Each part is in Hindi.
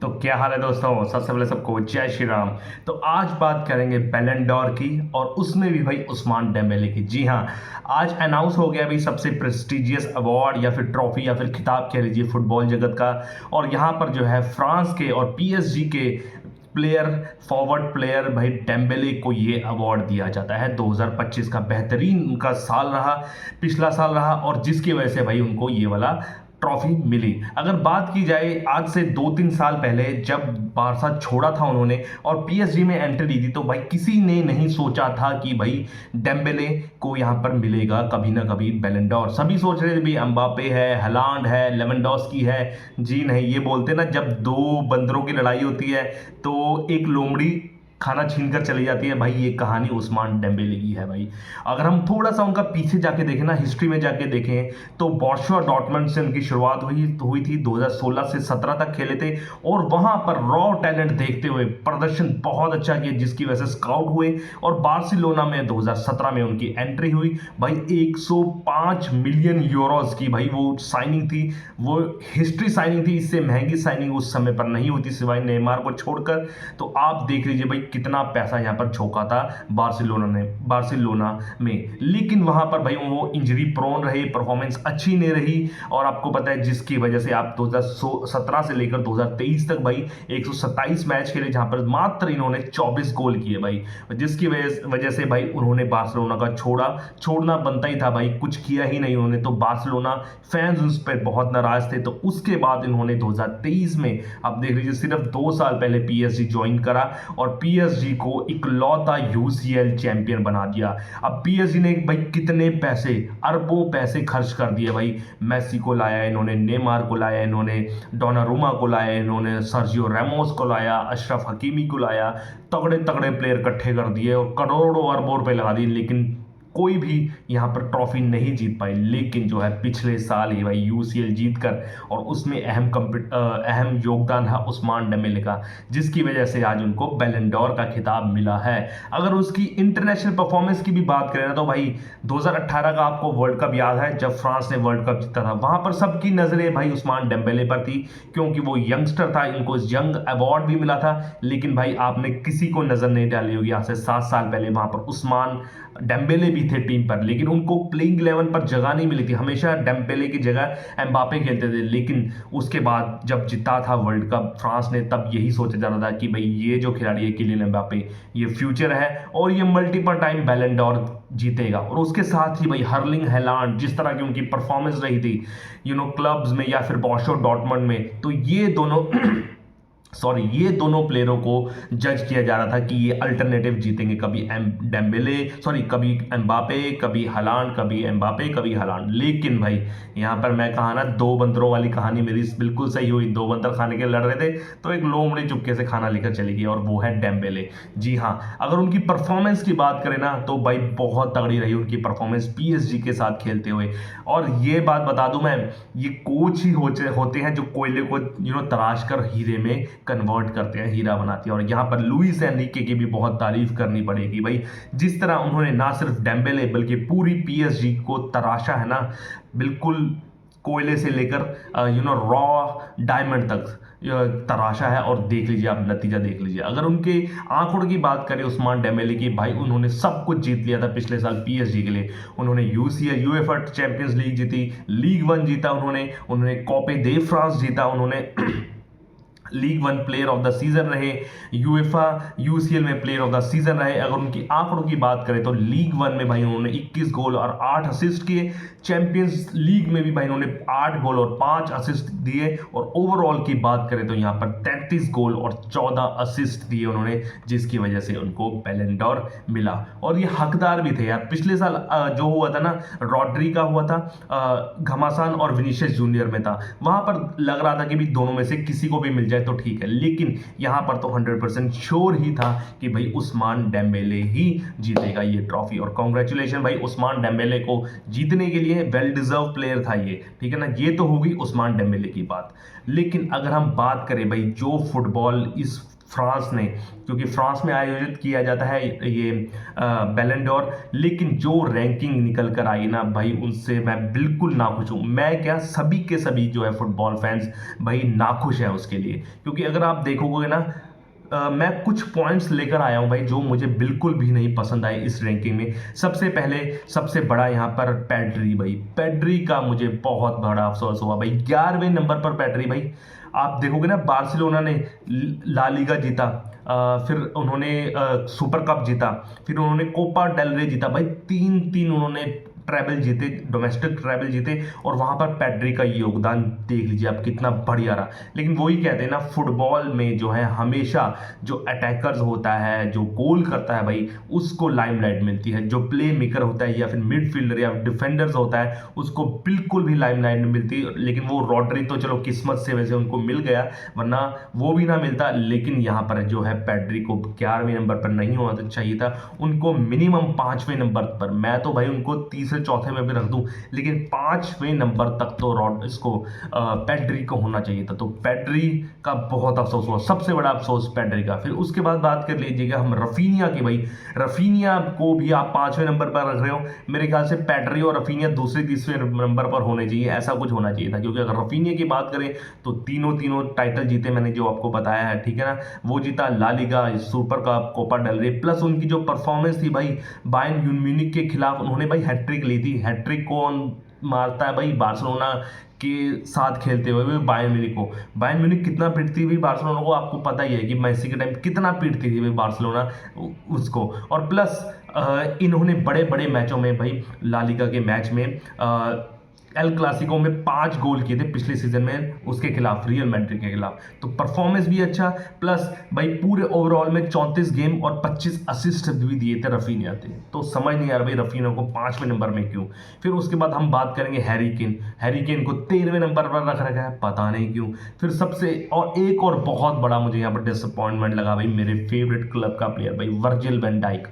तो क्या हाल है दोस्तों। सबसे पहले सबको जय श्री राम। तो आज बात करेंगे बैलन डॉर की और उसमें भी भाई उस्मान डेम्बेले की। जी हाँ, आज अनाउंस हो गया भाई सबसे प्रेस्टिजियस अवार्ड या फिर ट्रॉफी या फिर खिताब कह लीजिए फुटबॉल जगत का। और यहाँ पर जो है फ्रांस के और पीएसजी के प्लेयर फॉरवर्ड प्लेयर भाई डेम्बेले को ये अवार्ड दिया जाता है। 2025 का बेहतरीन उनका साल रहा, पिछला साल रहा, और जिसकी वजह से भाई उनको ये वाला ट्रॉफी मिली। अगर बात की जाए आज से 2-3 साल पहले जब बारसा छोड़ा था उन्होंने और पीएसजी में एंट्री दी थी, तो भाई किसी ने नहीं सोचा था कि भाई डेम्बेले को यहाँ पर मिलेगा कभी ना कभी बैलन डॉर। सभी सोच रहे थे भाई एम्बापे है, हलांड है, लेवेंडोस्की है। जी नहीं, ये बोलते ना जब दो बंदरों की लड़ाई होती है तो एक लोमड़ी खाना छीन कर चली जाती है। भाई ये कहानी उस्मान डेम्बेले की है भाई। अगर हम थोड़ा सा उनका पीछे जाके देखें ना, हिस्ट्री में जाके देखें, तो बोरुसिया डॉर्टमंड से उनकी शुरुआत हुई थी। 2016 से 17 तक खेले थे और वहां पर रॉ टैलेंट देखते हुए प्रदर्शन बहुत अच्छा किया, जिसकी वजह से स्काउट हुए और बार्सिलोना में 2017 में उनकी एंट्री हुई। भाई 105 मिलियन यूरोज की भाई वो साइनिंग थी, वो हिस्ट्री साइनिंग थी। इससे महंगी साइनिंग उस समय पर नहीं होती सिवाय नेमार को छोड़कर। तो आप देख लीजिए भाई कितना पैसा यहां पर झोंका था बार्सिलोना में। लेकिन वहां पर भाई वो इंजरी प्रोन रहे, परफॉर्मेंस अच्छी नहीं रही। और आपको पता है जिसकी वजह से आप 2017 से लेकर 2023 तक भाई 127 मैच खेले, जहां पर मात्र इन्होंने 24 गोल किए भाई। जिसकी वजह से भाई उन्होंने बार्सिलोना का छोड़ना बनता ही था भाई, कुछ किया ही नहीं उन्होंने। तो बार्सिलोना फैंस उस पर बहुत नाराज थे। तो उसके बाद इन्होंने 2023 में, आप देख लीजिए, सिर्फ 2 साल पहले पीएसजी ज्वाइन करा और पीएसजी को इकलौता यूसीएल चैंपियन बना दिया। अब पीएसजी ने भाई कितने पैसे, अरबों पैसे खर्च कर दिए भाई। मेसी को लाया इन्होंने, नेमार को लाया इन्होंने, डोनारुमा को लाया इन्होंने, सर्जियो रैमोस को लाया, अशरफ हकीमी को लाया। तगड़े तगड़े प्लेयर इकट्ठे कर दिए और करोड़ों अरबों रुपए लगा दिए, लेकिन कोई भी यहाँ पर ट्रॉफी नहीं जीत पाई। लेकिन जो है पिछले साल ही भाई यूसीएल जीत कर, और उसमें अहम योगदान है उस्मान डेम्बेले का, जिसकी वजह से आज उनको बैलन डॉर का खिताब मिला है। अगर उसकी इंटरनेशनल परफॉर्मेंस की भी बात करें ना, तो भाई 2018 का आपको वर्ल्ड कप याद है, जब फ्रांस ने वर्ल्ड कप जीता था। वहां पर सबकी नजरें भाई उस्मान डेम्बेले पर थी, क्योंकि वो यंगस्टर था, इनको यंग अवार्ड भी मिला था। लेकिन भाई आपने किसी को नजर नहीं डाली होगी, आज से 7 साल पहले वहां पर उस्मान डेम्बेले भी थे टीम पर, लेकिन उनको प्लेइंग 11 पर जगह नहीं मिली थी। हमेशा डेम्बेले की जगह एम्बापे खेलते थे। लेकिन उसके बाद जब जीता था वर्ल्ड कप फ्रांस ने, तब यही सोचा जा रहा था कि भाई ये जो खिलाड़ी है किलियन एम्बापे, ये फ्यूचर है और ये मल्टीपल टाइम बैलन डॉर जीतेगा। और उसके साथ ही भाई हर्लिंग हैलांड, जिस तरह की उनकी परफॉर्मेंस रही थी क्लब्स में या फिर बोरुसिया डॉर्टमंड में, तो ये दोनों प्लेयरों को जज किया जा रहा था कि ये अल्टरनेटिव जीतेंगे। कभी कभी एम्बापे, कभी हलांड, कभी एम्बापे, कभी हलांड। लेकिन भाई यहाँ पर मैं कहा ना, दो बंदरों वाली कहानी मेरी बिल्कुल सही हुई। दो बंदर खाने के लड़ रहे थे, तो एक लोमड़ी चुपके से खाना लेकर चली गई, और वो है डेम्बेले। जी हाँ, अगर उनकी परफॉर्मेंस की बात करें ना, तो भाई बहुत तगड़ी रही उनकी परफॉर्मेंस पीएसजी के साथ खेलते हुए। और ये बात बता दूं मैं, ये कोच ही होते हैं जो कोयले को तराश कर हीरे में कन्वर्ट करते हैं, हीरा बनाते हैं। और यहाँ पर लुइस एनरिके की भी बहुत तारीफ करनी पड़ेगी भाई। जिस तरह उन्होंने ना सिर्फ डेम्बेले बल्कि पूरी पीएसजी को तराशा है ना, बिल्कुल कोयले से लेकर रॉ डायमंड तक तराशा है। और देख लीजिए, आप नतीजा देख लीजिए। अगर उनके आंकड़ों की बात करें उस्मान डेम्बेले की, भाई उन्होंने सब कुछ जीत लिया था पिछले साल पीएसजी के लिए। उन्होंने यूसीएल यूएफए चैंपियंस लीग जीती, लीग 1 जीता उन्होंने कॉपे दे फ्रांस जीता, उन्होंने league 1 player of the season रहे, यूएफा यूसीएल में प्लेयर ऑफ द सीजन रहे। अगर उनकी आंकड़ों की बात करें तो लीग 1 में भाई उन्होंने 21 गोल और 8 असिस्ट किए। चैंपियंस लीग में भी भाई उन्होंने 8 गोल और 5 असिस्ट दिए। और ओवरऑल की बात करें तो यहाँ पर 33 गोल और 14 असिस्ट दिए उन्होंने, जिसकी वजह से उनको बैलन डॉर मिला। और ये हकदार भी थे यार। पिछले साल जो हुआ था ना, रॉड्री का हुआ था घमासान और विनीशियस जूनियर में था, वहां पर लग रहा था कि भी दोनों में से किसी को भी मिल जाए तो ठीक है। लेकिन यहां पर तो 100% श्योर ही था कि भाई उस्मान डेम्बेले ही जीतेगा ये ट्रॉफी। और कांग्रेचुलेशन भाई उस्मान डेम्बेले को जीतने के लिए, वेल डिजर्व प्लेयर था ये, ठीक है ना। ये तो होगी उस्मान डेम्बेले की बात। लेकिन अगर हम बात करें भाई जो फुटबॉल इस फ्रांस ने, क्योंकि फ्रांस में आयोजित किया जाता है ये बैलन डोर। लेकिन जो रैंकिंग निकल कर आई ना भाई, उनसे मैं बिल्कुल नाखुश हूँ। मैं क्या, सभी के सभी जो है फुटबॉल फैंस भाई नाखुश हैं उसके लिए, क्योंकि अगर आप देखोगे ना, मैं कुछ पॉइंट्स लेकर आया हूं भाई जो मुझे बिल्कुल भी नहीं पसंद आए इस रैंकिंग में। सबसे पहले सबसे बड़ा यहाँ पर पेड्री भाई, पेड्री का मुझे बहुत बड़ा अफसोस हुआ भाई। 11वें नंबर पर पेड्री भाई। आप देखोगे ना, बार्सिलोना ने ला लीगा जीता, फिर उन्होंने सुपर कप जीता, फिर उन्होंने कोपा डेल रे जीता भाई। तीन तीन उन्होंने ट्रैवल जीते, डोमेस्टिक ट्रैवल जीते, और वहां पर पेड्री का योगदान देख लीजिए आप कितना बढ़िया रहा। लेकिन वही कहते हैं ना, फुटबॉल में जो है हमेशा जो अटैकर्स होता है, जो गोल करता है भाई, उसको लाइमलाइट मिलती है। जो प्ले मेकर होता है या फिर मिडफील्डर या डिफेंडर्स होता है, उसको बिल्कुल भी लाइमलाइट नहीं मिलती। लेकिन वो रॉड्री तो चलो किस्मत से वैसे उनको मिल गया, वरना वो भी ना मिलता। लेकिन यहाँ पर जो है पेड्री को 11वें नंबर पर नहीं होना चाहिए था, उनको मिनिमम 5वें नंबर पर। मैं तो भाई उनको तीसरे चौथे में भी रख दूं, लेकिन 5वें नंबर तक तो इसको पेड्री को होना चाहिए था। तो पेड्री का बहुत अफसोस हुआ, सबसे बड़ा अफसोस पेड्री का। फिर उसके बाद बात कर लीजिएगा हम रफीनिया की भाई। रफीनिया को भी आप 5वें नंबर पर रख रहे हो, मेरे ख्याल से पेड्री और रफीनिया दूसरे तीसरे नंबर पर होने चाहिए, ऐसा कुछ होना चाहिए था। क्योंकि अगर रफीनिया की बात करें तो तीनों तीनों टाइटल जीते, मैंने जो आपको बताया है, ठीक है ना। वो जीता La Liga, super cup, Copa del Rey, plus उनकी जो परफॉर्मेंस थी भाई बायर्न म्यूनिख के खिलाफ, उन्होंने भाई हैट्रिक ली थी। हैट्रिक कौन मारता है भाई? बार्सिलोना के साथ खेलते हुए बायर्न म्यूनिख को। बायर्न म्यूनिख कितना पीटती हुई बार्सिलोना को, आपको पता ही है कि मेसी के टाइम कितना पीटती थी भाई बार्सिलोना उसको। और प्लस इन्होंने बड़े बड़े मैचों में भाई, ला लीगा के मैच में एल क्लासिको में 5 गोल किए थे पिछले सीजन में उसके खिलाफ, रियल मैड्रिड के खिलाफ। तो परफॉर्मेंस भी अच्छा, प्लस भाई पूरे ओवरऑल में 34 गेम और 25 असिस्ट भी दिए थे रफीनिया थे। तो समझ नहीं आ रहा भाई रफीनिया को 5वें नंबर में क्यों। फिर उसके बाद हम बात करेंगे हैरी केन। हैरी केन को 13वें नंबर पर रख रखा है, पता नहीं क्यों। फिर सबसे और एक और बहुत बड़ा मुझे यहाँ पर डिसअपॉइंटमेंट लगा भाई, मेरे फेवरेट क्लब का प्लेयर भाई वर्जिल वैन डाइक।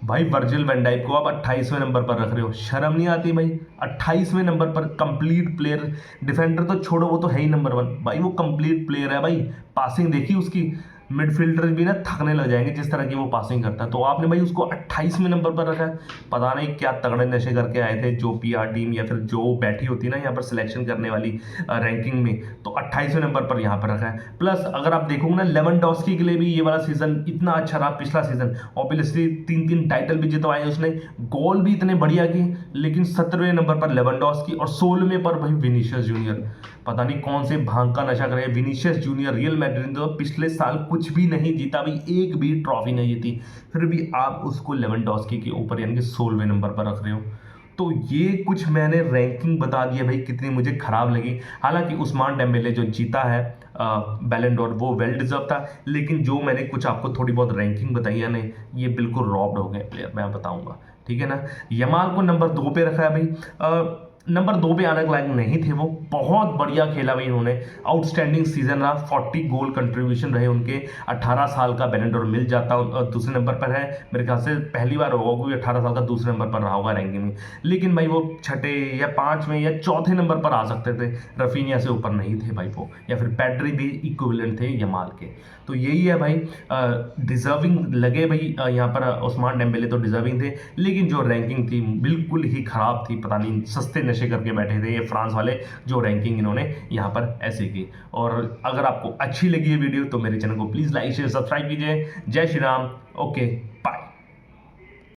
भाई वर्जिल वैन डाइक को आप 28वें नंबर पर रख रहे हो, शर्म नहीं आती भाई? 28वें नंबर पर कंप्लीट प्लेयर, डिफेंडर तो छोड़ो, वो तो है ही नंबर 1 भाई, वो कंप्लीट प्लेयर है भाई। पासिंग देखी उसकी, मिडफील्डर भी ना थकने लग जाएंगे जिस तरह की वो पासिंग करता है। तो आपने भाई उसको 28वें नंबर पर रखा है। पता नहीं क्या तगड़े नशे करके आए थे जो पीआर टीम या फिर जो बैठी होती है ना यहाँ पर सिलेक्शन करने वाली रैंकिंग में, तो 28वें नंबर पर यहाँ पर रखा है। प्लस अगर आप देखोगे ना, लेवेंडोस्की के लिए भी ये वाला सीजन इतना अच्छा रहा, पिछला सीजन ऑब्वियसली 3 टाइटल भी जितवाए उसने, गोल भी इतने बढ़िया किए। लेकिन 17वें नंबर पर लेवेंडोस्की और 16वें पर भाई विनीशियस जूनियर। पता नहीं कौन से भांग का नशा करे विनीशियस जूनियर। रियल मैड्रिड तो पिछले साल कुछ भी नहीं जीता भाई, एक भी ट्रॉफी नहीं जीती, फिर भी आप उसको लेवेंडोस्की के ऊपर यानी कि 16वें नंबर पर रख रहे हो। तो ये कुछ मैंने रैंकिंग बता दी है भाई कितनी मुझे खराब लगी। हालांकि उस्मान डेम्बेले जो जीता है बैलन डोर, वो वेल डिजर्व था। लेकिन जो मैंने कुछ आपको थोड़ी बहुत रैंकिंग बताई है ना, ये बिल्कुल रॉब्ड हो गए प्लेयर, मैं बताऊंगा, ठीक है ना। यमाल को नंबर 2 पे रखा है भाई। नंबर 2 पे आने के लायक नहीं थे वो, बहुत बढ़िया खेला भाई इन्होंने, आउटस्टैंडिंग सीजन रहा, 40 गोल कंट्रीब्यूशन रहे उनके। 18 साल का बैलन डोर मिल जाता, दूसरे नंबर पर है मेरे ख्याल से, पहली बार होगा कोई 18 साल का दूसरे नंबर पर रहा होगा रैंकिंग में। लेकिन भाई वो छठे या 5वें या चौथे नंबर पर आ सकते थे, रफीनिया से ऊपर नहीं थे भाई वो, या फिर पेड्री भी इक्विवेलेंट थे यमाल के। तो यही है भाई, डिजर्विंग लगे भाई यहाँ पर उस्मान डेम्बेले तो डिजर्विंग थे, लेकिन जो रैंकिंग थी बिल्कुल ही खराब थी। पता नहीं सस्ते नशे करके बैठे थे ये फ्रांस वाले, जो रैंकिंग इन्होंने यहाँ पर ऐसे की। और अगर आपको अच्छी लगी ये वीडियो तो मेरे चैनल को प्लीज़ लाइक शेयर सब्सक्राइब कीजिए। जय श्री राम। ओके।